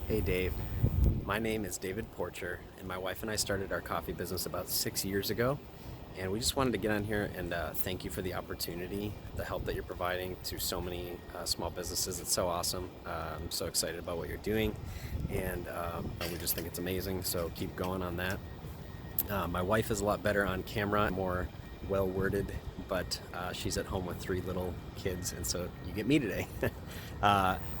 Hey Dave, my name is David Porcher, and my wife and I started our coffee business about 6 years ago. And we just wanted to get on here and thank you for the opportunity, the help that you're providing to so many small businesses. It's so awesome. I'm so excited about what you're doing, and we just think it's amazing. So keep going on that. My wife is a lot better on camera, more well worded, but she's at home with three little kids, and so you get me today.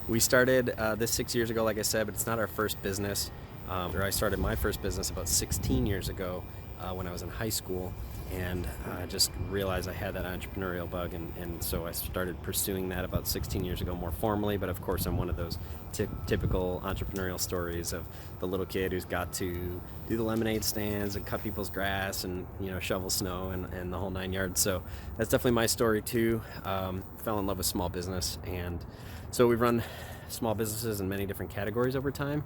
We started this 6 years ago, like I said, but it's not our first business. I started my first business about 16 years ago when I was in high school, and I just realized I had that entrepreneurial bug, and so I started pursuing that about 16 years ago more formally. But of course, I'm one of those typical entrepreneurial stories of the little kid who's got to do the lemonade stands and cut people's grass and shovel snow and the whole nine yards. So that's definitely my story too. Fell in love with small business, and so we've run small businesses in many different categories over time.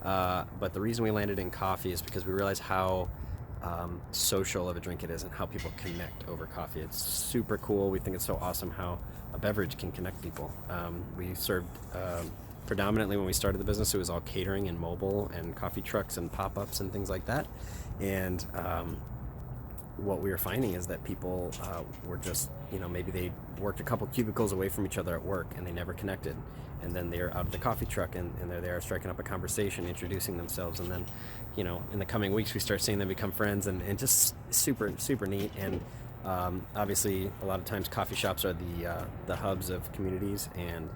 But the reason we landed in coffee is because we realized how social of a drink it is and how people connect over coffee. It's super cool. We think it's so awesome how a beverage can connect people. We served predominantly when we started the business, it was all catering and mobile and coffee trucks and pop-ups and things like that. And what we were finding is that people were just, maybe they worked a couple cubicles away from each other at work and they never connected. And then they're out of the coffee truck and they're there striking up a conversation, introducing themselves. And then, in the coming weeks, we start seeing them become friends and just super, super neat. And obviously, a lot of times coffee shops are the hubs of communities, and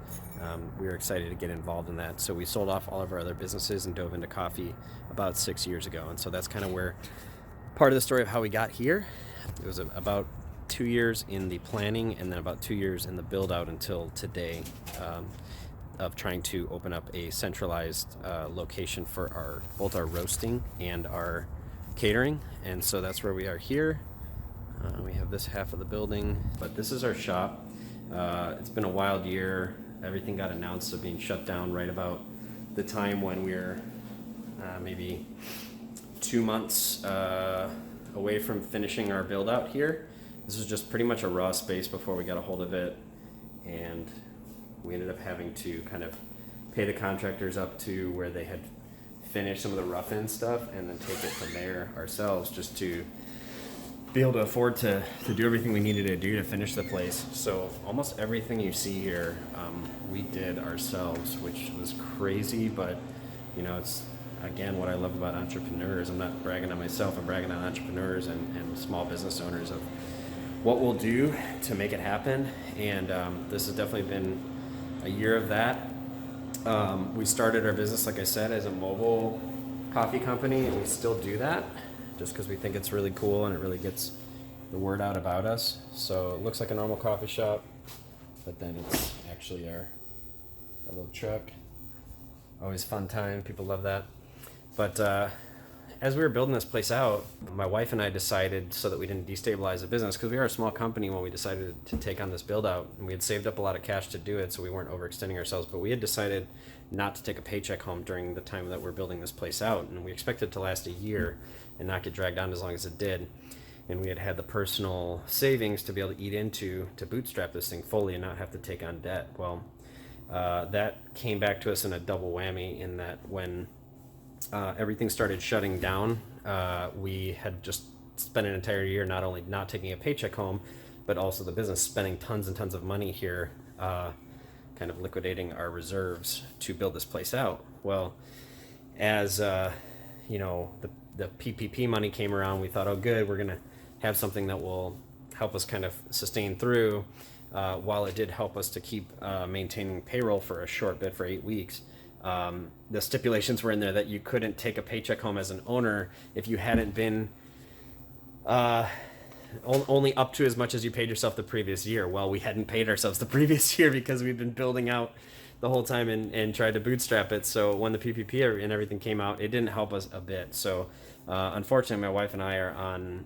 we were excited to get involved in that. So we sold off all of our other businesses and dove into coffee about 6 years ago. And so that's kind of where part of the story of how we got here. It was about 2 years in the planning and then about 2 years in the build out until today, of trying to open up a centralized location for both our roasting and our catering. And so that's where we are here. We have this half of the building, but this is our shop. It's been a wild year. Everything got announced of being shut down right about the time when we're maybe 2 months away from finishing our build out here. This was just pretty much a raw space before we got a hold of it, and we ended up having to kind of pay the contractors up to where they had finished some of the rough-in stuff and then take it from there ourselves, just to be able to afford to do everything we needed to do to finish the place. So almost everything you see here, we did ourselves, which was crazy, but it's again what I love about entrepreneurs. I'm not bragging on myself, I'm bragging on entrepreneurs and small business owners of what we'll do to make it happen. And this has definitely been a year of that. We started our business, like I said, as a mobile coffee company, and we still do that just because we think it's really cool and it really gets the word out about us. So it looks like a normal coffee shop, but then it's actually our little truck. Always fun time. People love that. But as we were building this place out, my wife and I decided, so that we didn't destabilize the business, because we are a small company when we decided to take on this build out, and we had saved up a lot of cash to do it, so we weren't overextending ourselves, but we had decided not to take a paycheck home during the time that we're building this place out, and we expected it to last a year and not get dragged on as long as it did. And we had the personal savings to be able to eat into to bootstrap this thing fully and not have to take on debt. Well, that came back to us in a double whammy, in that when everything started shutting down, we had just spent an entire year not only not taking a paycheck home, but also the business spending tons and tons of money here, kind of liquidating our reserves to build this place out. Well, as the PPP money came around, we thought, oh good, we're gonna have something that will help us kind of sustain through. While it did help us to keep maintaining payroll for a short bit, for 8 weeks, the stipulations were in there that you couldn't take a paycheck home as an owner if you hadn't been only up to as much as you paid yourself the previous year. Well, we hadn't paid ourselves the previous year because we'd been building out the whole time and tried to bootstrap it. So when the PPP and everything came out, it didn't help us a bit. So unfortunately, my wife and I are on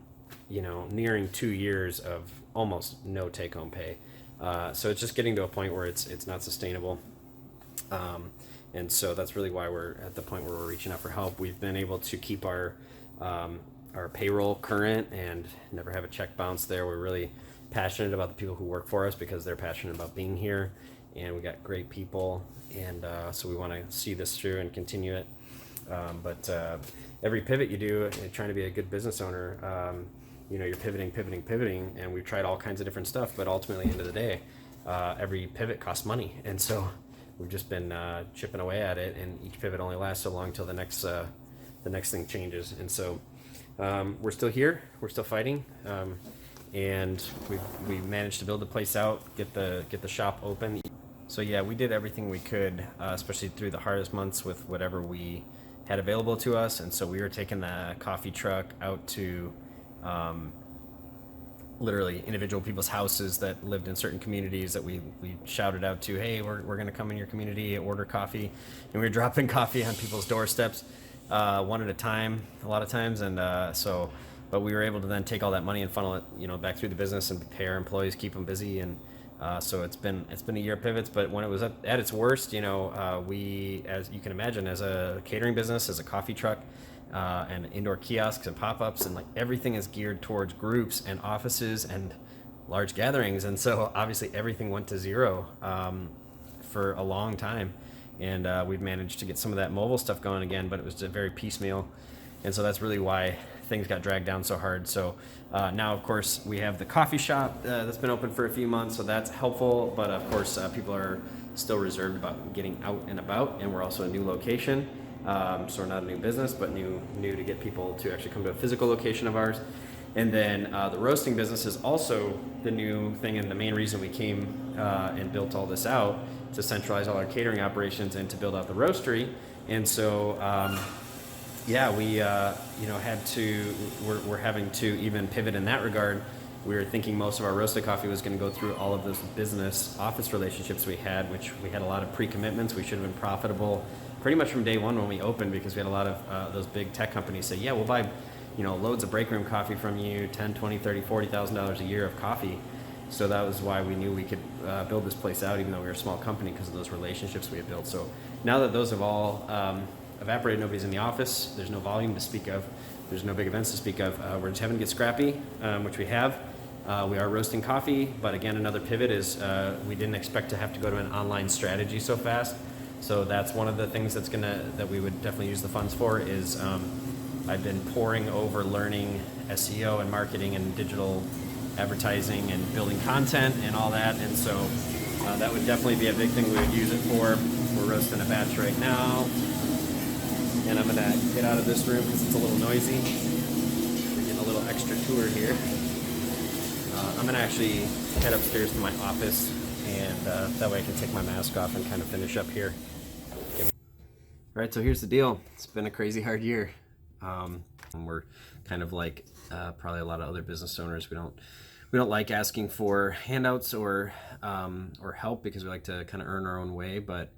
nearing 2 years of almost no take-home pay. So it's just getting to a point where it's not sustainable. And so that's really why we're at the point where we're reaching out for help. We've been able to keep our payroll current and never have a check bounce there. We're really passionate about the people who work for us because they're passionate about being here. and we got great people, and so we want to see this through and continue it. But every pivot you do, trying to be a good business owner, you're pivoting, and we've tried all kinds of different stuff. But ultimately, at the end of the day, every pivot costs money, and so we've just been chipping away at it. And each pivot only lasts so long till the next thing changes. And so we're still here, we're still fighting, and we managed to build the place out, get the shop open. So yeah, we did everything we could, especially through the hardest months with whatever we had available to us. And so we were taking the coffee truck out to literally individual people's houses that lived in certain communities that we shouted out to, hey, we're going to come in your community, order coffee. And we were dropping coffee on people's doorsteps one at a time, a lot of times. And but we were able to then take all that money and funnel it, back through the business and pay our employees, keep them busy. And so it's been a year of pivots. But when it was at its worst, we, as you can imagine, as a catering business, as a coffee truck, and indoor kiosks and pop-ups, and like everything is geared towards groups and offices and large gatherings. And so obviously everything went to zero for a long time. And we've managed to get some of that mobile stuff going again, but it was very piecemeal. And so that's really why things got dragged down so hard. So now, of course, we have the coffee shop that's been open for a few months, so that's helpful. But of course, people are still reserved about getting out and about, and we're also a new location. So we're not a new business, but new to get people to actually come to a physical location of ours. And then the roasting business is also the new thing, and the main reason we came and built all this out to centralize all our catering operations and to build out the roastery. And so, we had to. We're having to even pivot in that regard. We were thinking most of our roasted coffee was going to go through all of those business office relationships we had, which we had a lot of pre-commitments. We should have been profitable pretty much from day one when we opened, because we had a lot of those big tech companies say, yeah, we'll buy loads of break room coffee from you, 10, 20, 30, $40,000 a year of coffee. So that was why we knew we could build this place out, even though we were a small company, because of those relationships we had built. So now that those have all evaporated, nobody's in the office, there's no volume to speak of, there's no big events to speak of, we're just having to get scrappy, which we have. We are roasting coffee, but again, another pivot is we didn't expect to have to go to an online strategy so fast. So that's one of the things that we would definitely use the funds for is I've been poring over learning SEO and marketing and digital advertising and building content and all that. And so that would definitely be a big thing we would use it for. We're roasting a batch right now. And I'm gonna get out of this room because it's a little noisy. We're getting a little extra tour here. I'm gonna actually head upstairs to my office, and that way I can take my mask off and kind of finish up here. All right, so here's the deal. It's been a crazy hard year. We're kind of like probably a lot of other business owners. We don't like asking for handouts or help, because we like to kind of earn our own way. But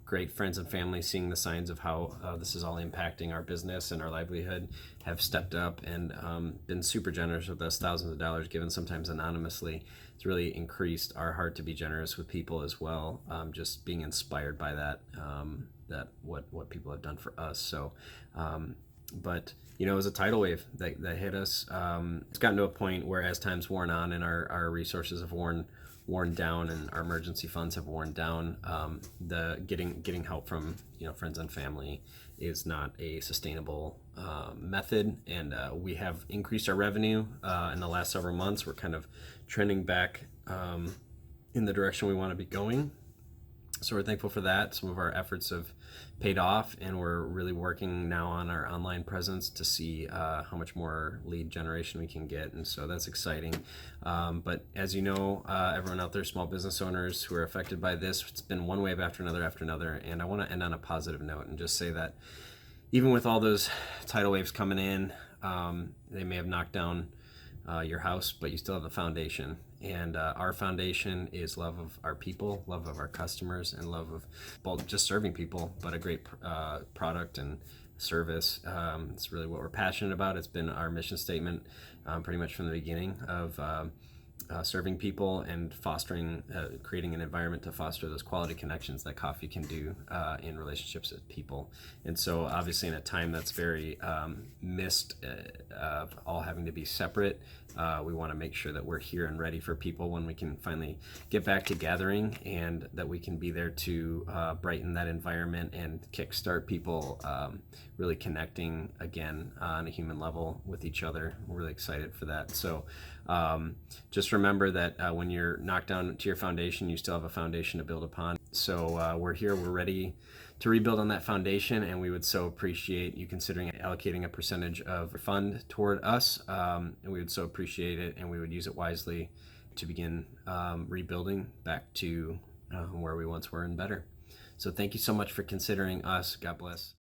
great friends and family, seeing the signs of how this is all impacting our business and our livelihood, have stepped up and been super generous with us. Thousands of dollars given, sometimes anonymously. It's really increased our heart to be generous with people as well. Just being inspired by that what people have done for us. So, but it was a tidal wave that hit us. It's gotten to a point where, as time's worn on and our resources have worn down and our emergency funds have worn down, the getting help from friends and family is not a sustainable method. And we have increased our revenue in the last several months. We're kind of trending back in the direction we want to be going. So we're thankful for that. Some of our efforts have paid off, and we're really working now on our online presence to see how much more lead generation we can get. And so that's exciting. But as you know, everyone out there, small business owners who are affected by this, it's been one wave after another. And I want to end on a positive note and just say that even with all those tidal waves coming in, they may have knocked down your house, but you still have a foundation. And our foundation is love of our people, love of our customers, and love of both just serving people, but a great product and service. It's really what we're passionate about. It's been our mission statement pretty much from the beginning of serving people and fostering, creating an environment to foster those quality connections that coffee can do in relationships with people. And so, obviously, in a time that's very missed of all having to be separate, we want to make sure that we're here and ready for people when we can finally get back to gathering, and that we can be there to brighten that environment and kickstart people really connecting again on a human level with each other. We're really excited for that. So just remember that when you're knocked down to your foundation, you still have a foundation to build upon. So we're here, we're ready to rebuild on that foundation, and we would so appreciate you considering allocating a percentage of your fund toward us, and we would so appreciate it, and we would use it wisely to begin rebuilding back to where we once were and better. So thank you so much for considering us. God bless.